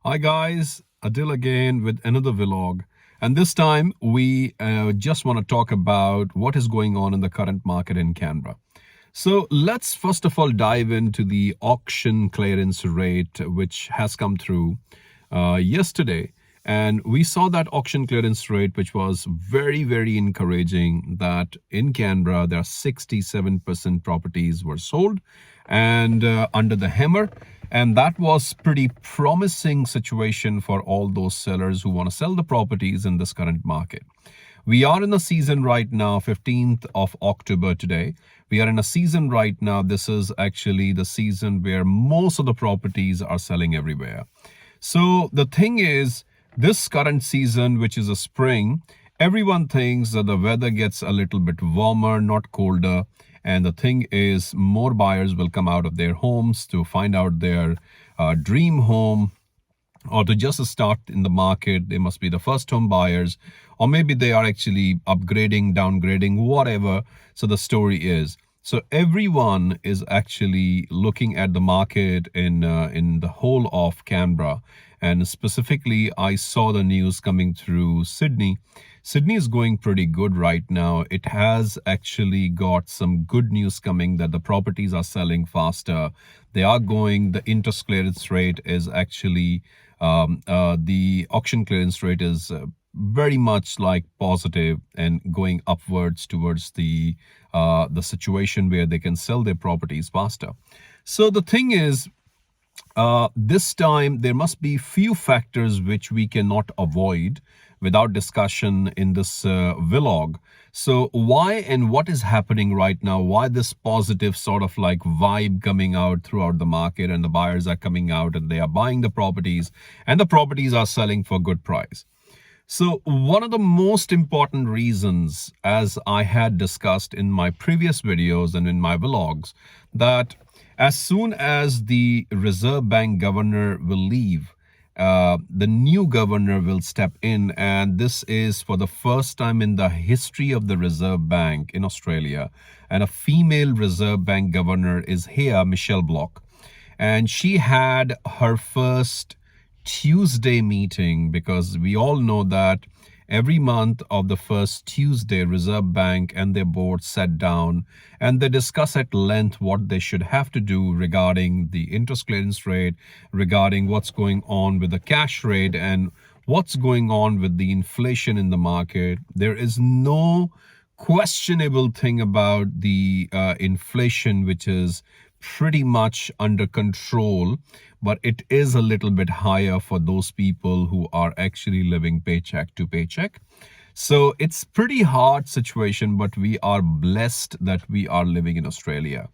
Hi guys, Adil again with another vlog. And this time we just want to talk about what is going on in the current market in Canberra. So let's first of all dive into the auction clearance rate, which has come through yesterday. And we saw that auction clearance rate, which was very, very encouraging, that in Canberra, there are 67% properties were sold and under the hammer. And that was pretty promising situation for all those sellers who want to sell the properties in this current market. We are in a season right now, 15th of October today. We are in a season right now. This is actually the season where most of the properties are selling everywhere. So the thing is, this current season, which is a spring, everyone thinks that the weather gets a little bit warmer, not colder. And the thing is, more buyers will come out of their homes to find out their dream home, or to just start in the market. They must be the first home buyers, or maybe they are actually upgrading, downgrading, whatever. So the story is, so everyone is actually looking at the market in the whole of Canberra. And specifically, I saw the news coming through Sydney. Sydney is going pretty good right now. It has actually got some good news coming that the properties are selling faster. They are going, the interest clearance rate is actually, the auction clearance rate is very much like positive and going upwards towards the situation where they can sell their properties faster. So the thing is, this time there must be few factors which we cannot avoid without discussion in this vlog. So why and what is happening right now? Why this positive sort of like vibe coming out throughout the market, and the buyers are coming out and they are buying the properties, and the properties are selling for good price? So one of the most important reasons, as I had discussed in my previous videos and in my vlogs, that as soon as the Reserve Bank governor will leave, the new governor will step in, and this is for the first time in the history of the Reserve Bank in Australia. And a female Reserve Bank governor is here, Michelle Block. And she had her first Tuesday meeting, because we all know that every month of the first Tuesday, Reserve Bank and their board sat down and they discuss at length what they should have to do regarding the interest clearance rate, regarding what's going on with the cash rate, and what's going on with the inflation in the market. There is no questionable thing about the inflation, which is pretty much under control, but it is a little bit higher for those people who are actually living paycheck to paycheck. So it's pretty hard situation, but we are blessed that we are living in Australia.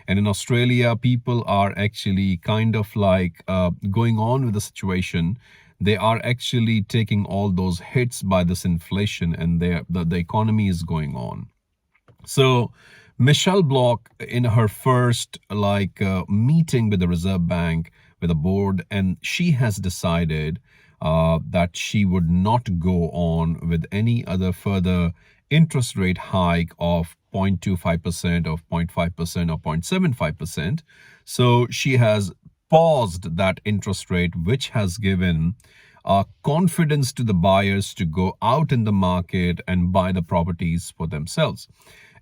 And in Australia, people are actually kind of like going on with the situation. They are actually taking all those hits by this inflation, and the economy is going on. So Michelle Block, in her first meeting with the Reserve Bank, with the board, and she has decided that she would not go on with any other further interest rate hike of 0.25%, of 0.5%, or 0.75%. So she has paused that interest rate, which has given confidence to the buyers to go out in the market and buy the properties for themselves.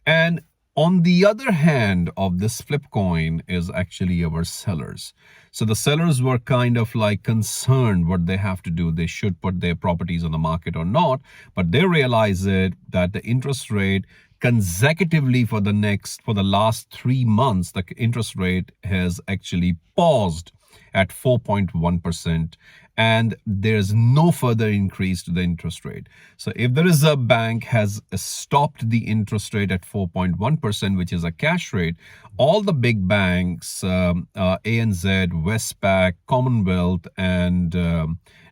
And on the other hand of this flip coin is actually our sellers. So the sellers were kind of like concerned what they have to do. They should put their properties on the market or not. But they realize it, that the interest rate consecutively for the last 3 months, the interest rate has actually paused at 4.1%, and there's no further increase to the interest rate. So if the Reserve Bank has stopped the interest rate at 4.1%, which is a cash rate, all the big banks, ANZ, Westpac, Commonwealth, and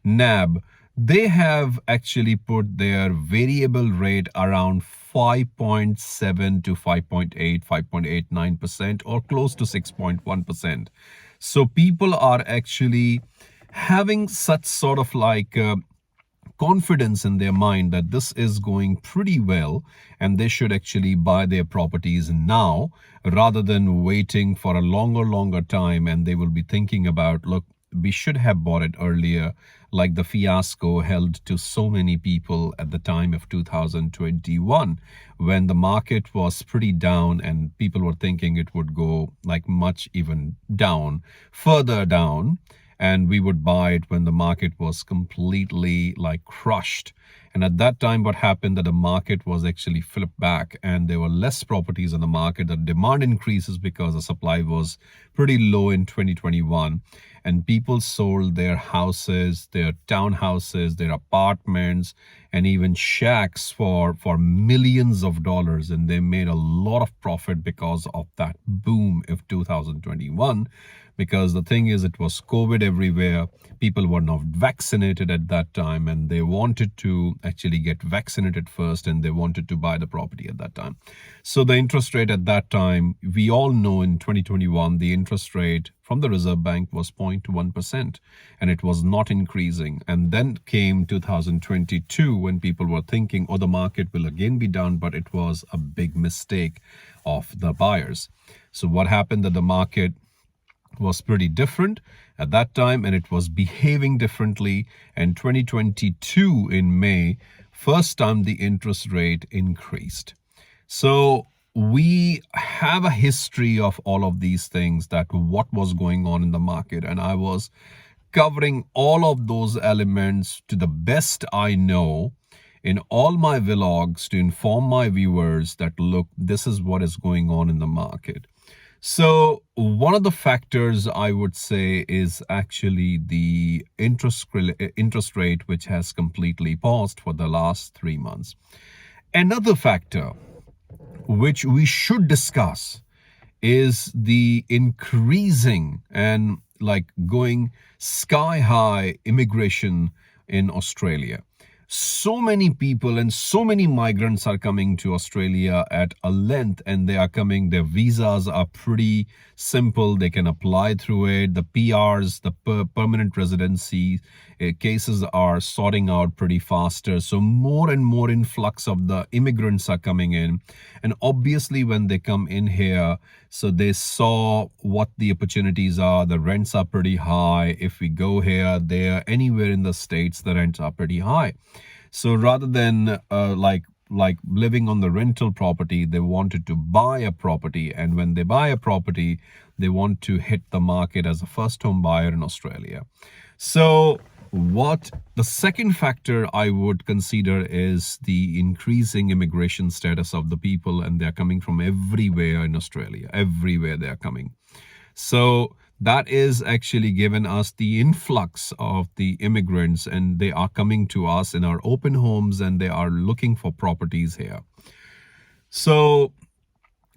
NAB, they have actually put their variable rate around 5.7 to 5.8, 5.89%, or close to 6.1%. So people are actually having such sort of like confidence in their mind that this is going pretty well, and they should actually buy their properties now rather than waiting for a longer time. And they will be thinking about, look, we should have bought it earlier, like the fiasco held to so many people at the time of 2021, when the market was pretty down and people were thinking it would go like much even down, further down, and we would buy it when the market was completely like crushed. And at that time, what happened that the market was actually flipped back and there were less properties in the market. The demand increases because the supply was pretty low in 2021. And people sold their houses, their townhouses, their apartments, and even shacks for millions of dollars. And they made a lot of profit because of that boom of 2021. Because the thing is, it was COVID everywhere. People were not vaccinated at that time, and they wanted to actually get vaccinated first, and they wanted to buy the property at that time. So the interest rate at that time, we all know in 2021, the interest rate from the Reserve Bank was 0.1%, and it was not increasing. And then came 2022 when people were thinking, oh, the market will again be down, but it was a big mistake of the buyers. So what happened that the market was pretty different at that time, and it was behaving differently. And 2022 in May, first time the interest rate increased. So we have a history of all of these things, that what was going on in the market, and I was covering all of those elements to the best I know in all my vlogs to inform my viewers that, look, this is what is going on in the market. So one of the factors I would say is actually the interest rate, which has completely paused for the last 3 months. Another factor which we should discuss is the increasing and like going sky high immigration in Australia. So many people and so many migrants are coming to Australia at a length, and they are coming, their visas are pretty simple. They can apply through it. The PRs, the permanent residency cases are sorting out pretty faster. So more and more influx of the immigrants are coming in. And obviously when they come in here, so they saw what the opportunities are. The rents are pretty high. If we go here, there, anywhere in the States, the rents are pretty high. So rather than like living on the rental property, they wanted to buy a property. And when they buy a property, they want to hit the market as a first home buyer in Australia. So what the second factor I would consider is the increasing immigration status of the people, and they're coming from everywhere in Australia. Everywhere they're coming. So that is actually given us the influx of the immigrants, and they are coming to us in our open homes, and they are looking for properties here. So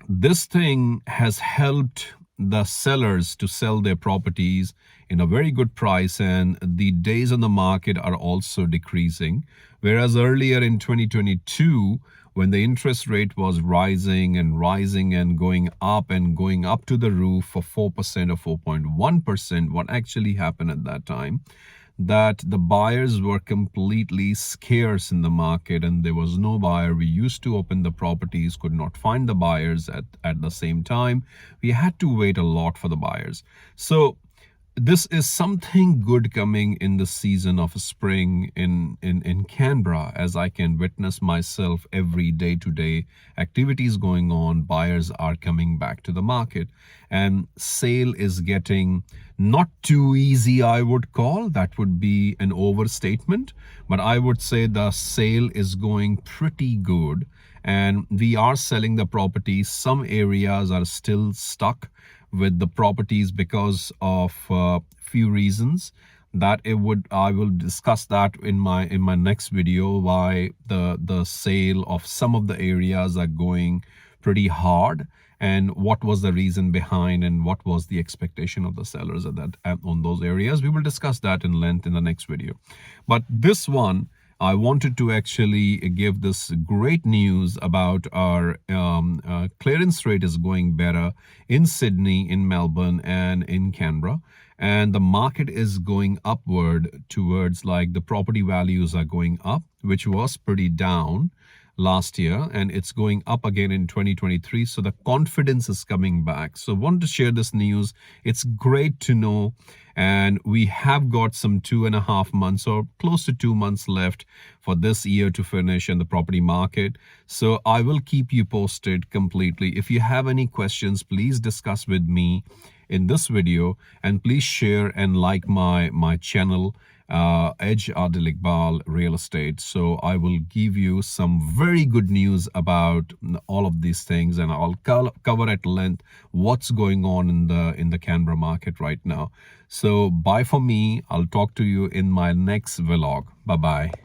this thing has helped the sellers to sell their properties in a very good price, and the days on the market are also decreasing. Whereas earlier in 2022, when the interest rate was rising and going up to the roof for 4% or 4.1%, what actually happened at that time, that the buyers were completely scarce in the market, and there was no buyer. We used to open the properties, could not find the buyers at the same time. We had to wait a lot for the buyers. So this is something good coming in the season of spring in Canberra, as I can witness myself every day-to-day activities going on. Buyers are coming back to the market, and sale is getting not too easy, I would call. That would be an overstatement, but I would say the sale is going pretty good, and we are selling the properties. Some areas are still stuck with the properties because of few reasons that I will discuss that in my next video, why the sale of some of the areas are going pretty hard, and what was the reason behind, and what was the expectation of the sellers at that on those areas. We will discuss that in length in the next video. But this one, I wanted to actually give this great news about our clearance rate is going better in Sydney, in Melbourne, and in Canberra. And the market is going upward towards, like, the property values are going up, which was pretty down last year, and it's going up again in 2023. So the confidence is coming back. So I wanted to share this news. It's great to know. And we have got some 2.5 months or close to 2 months left for this year to finish in the property market. So I will keep you posted completely. If you have any questions, please discuss with me in this video, and please share and like my channel, Edge Adil Iqbal Real Estate. So I will give you some very good news about all of these things, and I'll cover at length what's going on in the Canberra market right now. So bye for me. I'll talk to you in my next vlog. Bye bye.